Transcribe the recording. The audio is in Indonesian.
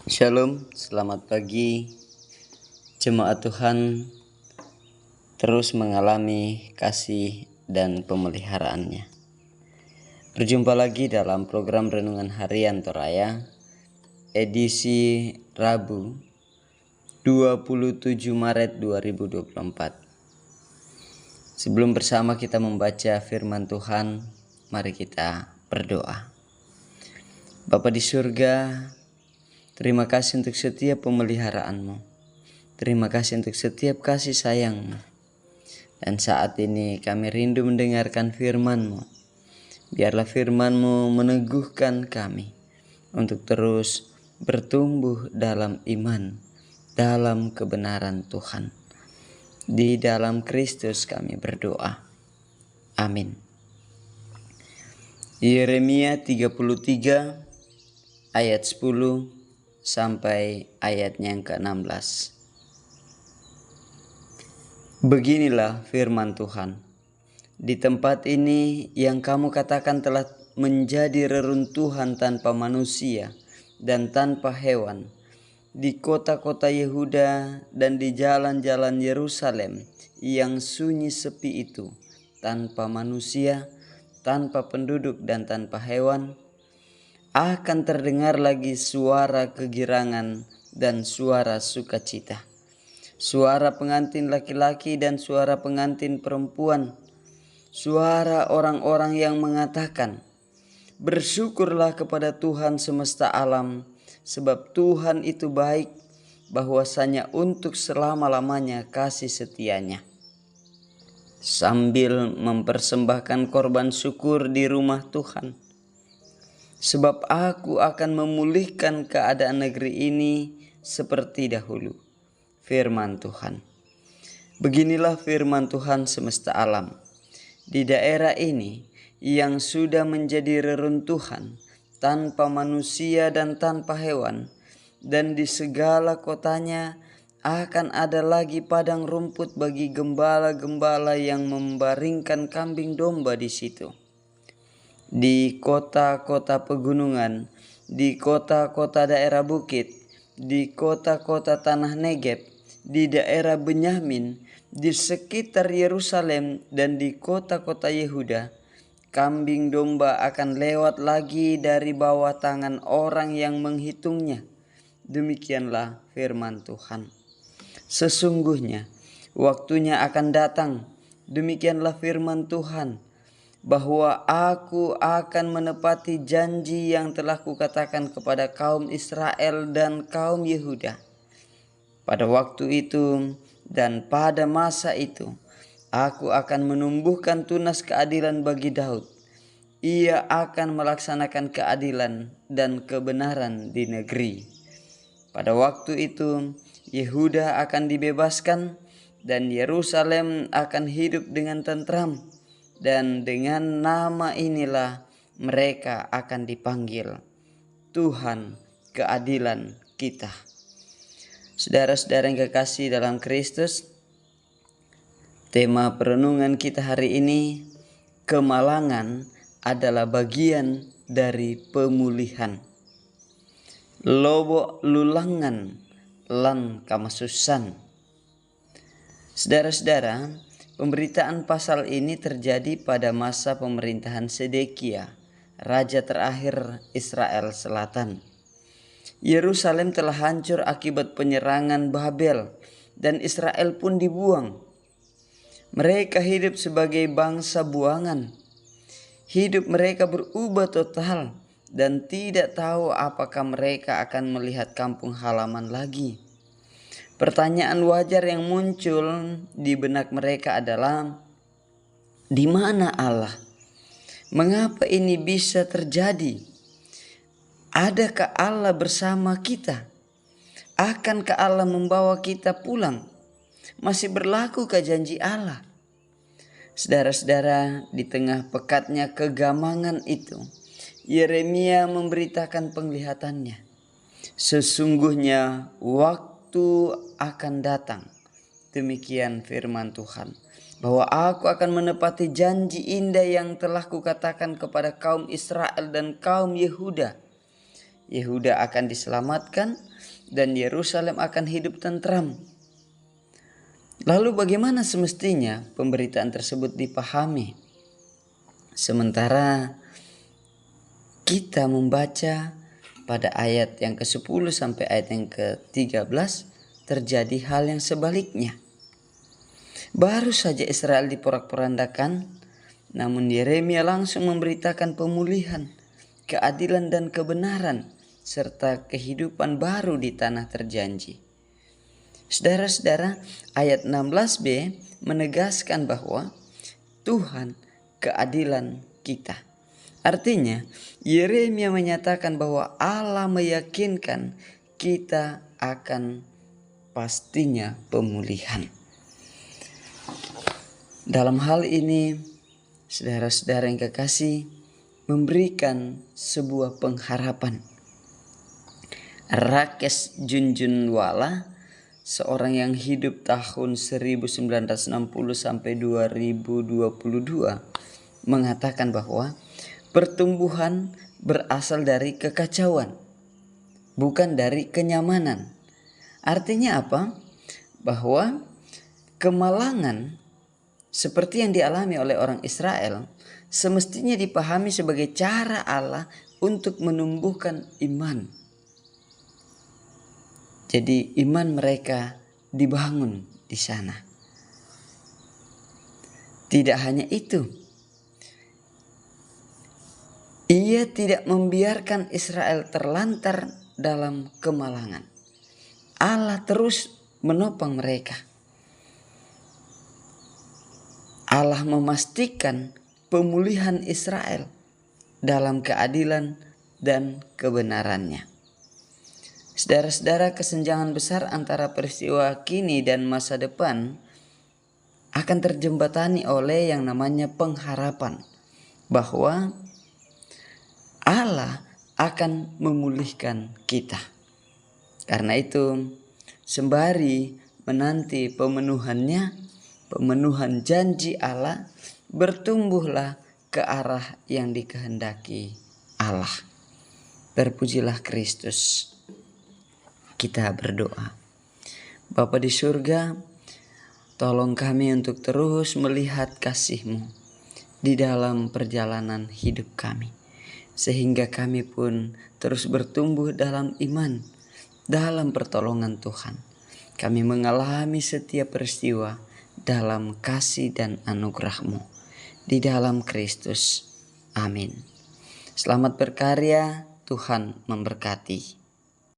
Shalom, selamat pagi. Jemaat Tuhan terus mengalami kasih dan pemeliharaannya. Berjumpa lagi dalam program Renungan Harian Toraya, edisi Rabu 27 Maret 2024. Sebelum bersama kita membaca firman Tuhan, mari kita berdoa. Bapa di surga, terima kasih untuk setiap pemeliharaan-Mu. Terima kasih untuk setiap kasih sayang-Mu. Dan saat ini kami rindu mendengarkan firman-Mu. Biarlah firman-Mu meneguhkan kami untuk terus bertumbuh dalam iman, dalam kebenaran Tuhan. Di dalam Kristus kami berdoa. Amin. Yeremia 33 ayat 10 sampai ayatnya yang ke-16. Beginilah firman Tuhan. Di tempat ini yang kamu katakan telah menjadi reruntuhan tanpa manusia dan tanpa hewan, di kota-kota Yehuda dan di jalan-jalan Yerusalem yang sunyi sepi itu, tanpa manusia, tanpa penduduk dan tanpa hewan, akan terdengar lagi suara kegirangan dan suara sukacita, suara pengantin laki-laki dan suara pengantin perempuan, suara orang-orang yang mengatakan, "Bersyukurlah kepada Tuhan semesta alam, sebab Tuhan itu baik, bahwasanya untuk selama-lamanya kasih setianya." Sambil mempersembahkan korban syukur di rumah Tuhan, sebab aku akan memulihkan keadaan negeri ini seperti dahulu. Firman Tuhan. Beginilah firman Tuhan semesta alam. Di daerah ini yang sudah menjadi reruntuhan, tanpa manusia dan tanpa hewan, dan di segala kotanya akan ada lagi padang rumput bagi gembala-gembala yang membaringkan kambing domba di situ. Di kota-kota pegunungan, di kota-kota daerah bukit, di kota-kota tanah Negeb, di daerah Benyamin, di sekitar Yerusalem dan di kota-kota Yehuda, kambing domba akan lewat lagi dari bawah tangan orang yang menghitungnya. Demikianlah firman Tuhan. Sesungguhnya waktunya akan datang, demikianlah firman Tuhan, bahwa aku akan menepati janji yang telah kukatakan kepada kaum Israel dan kaum Yehuda. Pada waktu itu dan pada masa itu, aku akan menumbuhkan tunas keadilan bagi Daud. Ia akan melaksanakan keadilan dan kebenaran di negeri. Pada waktu itu, Yehuda akan dibebaskan dan Yerusalem akan hidup dengan tentram. Dan dengan nama inilah mereka akan dipanggil Tuhan keadilan kita. Saudara-saudara yang kekasih dalam Kristus, tema perenungan kita hari ini, kemalangan adalah bagian dari pemulihan. Lobo lulangan lan kamasusan. Saudara-saudara, pemberitaan pasal ini terjadi pada masa pemerintahan Sedekia, raja terakhir Israel Selatan. Yerusalem telah hancur akibat penyerangan Babel dan Israel pun dibuang. Mereka hidup sebagai bangsa buangan. Hidup mereka berubah total dan tidak tahu apakah mereka akan melihat kampung halaman lagi. Pertanyaan wajar yang muncul di benak mereka adalah, di mana Allah? Mengapa ini bisa terjadi? Adakah Allah bersama kita? Akankah Allah membawa kita pulang? Masih berlakukah janji Allah? Saudara-saudara, di tengah pekatnya kegamangan itu, Yeremia memberitakan penglihatannya. Sesungguhnya waktu akan datang, demikian firman Tuhan, bahwa aku akan menepati janji indah yang telah kukatakan kepada kaum Israel dan kaum Yehuda. Yehuda akan diselamatkan, dan Yerusalem akan hidup tentram. Lalu bagaimana semestinya pemberitaan tersebut dipahami? Sementara kita membaca pada ayat yang ke-10 sampai ayat yang ke-13 terjadi hal yang sebaliknya. Baru saja Israel diporak-porandakan, namun Yeremia langsung memberitakan pemulihan, keadilan dan kebenaran, serta kehidupan baru di tanah terjanji. Saudara-saudara, ayat 16b menegaskan bahwa Tuhan keadilan kita. Artinya, Yeremia menyatakan bahwa Allah meyakinkan kita akan pastinya pemulihan. Dalam hal ini, saudara-saudara yang kekasih, memberikan sebuah pengharapan. Rakesh Junjunwala, seorang yang hidup tahun 1960 sampai 2022, mengatakan bahwa pertumbuhan berasal dari kekacauan, bukan dari kenyamanan. Artinya apa? Bahwa kemalangan seperti yang dialami oleh orang Israel semestinya dipahami sebagai cara Allah untuk menumbuhkan iman. Jadi iman mereka dibangun di sana. Tidak hanya itu, Ia tidak membiarkan Israel terlantar dalam kemalangan. Allah terus menopang mereka. Allah memastikan pemulihan Israel dalam keadilan dan kebenarannya. Saudara-saudara, kesenjangan besar antara peristiwa kini dan masa depan akan terjembatani oleh yang namanya pengharapan bahwa Allah akan memulihkan kita. Karena itu, sembari menanti pemenuhan janji Allah, bertumbuhlah ke arah yang dikehendaki Allah. Terpujilah Kristus. Kita berdoa. Bapa di surga, tolong kami untuk terus melihat kasih-Mu di dalam perjalanan hidup kami, sehingga kami pun terus bertumbuh dalam iman, dalam pertolongan Tuhan. Kami mengalami setiap peristiwa dalam kasih dan anugerah-Mu di dalam Kristus. Amin. Selamat berkarya, Tuhan memberkati.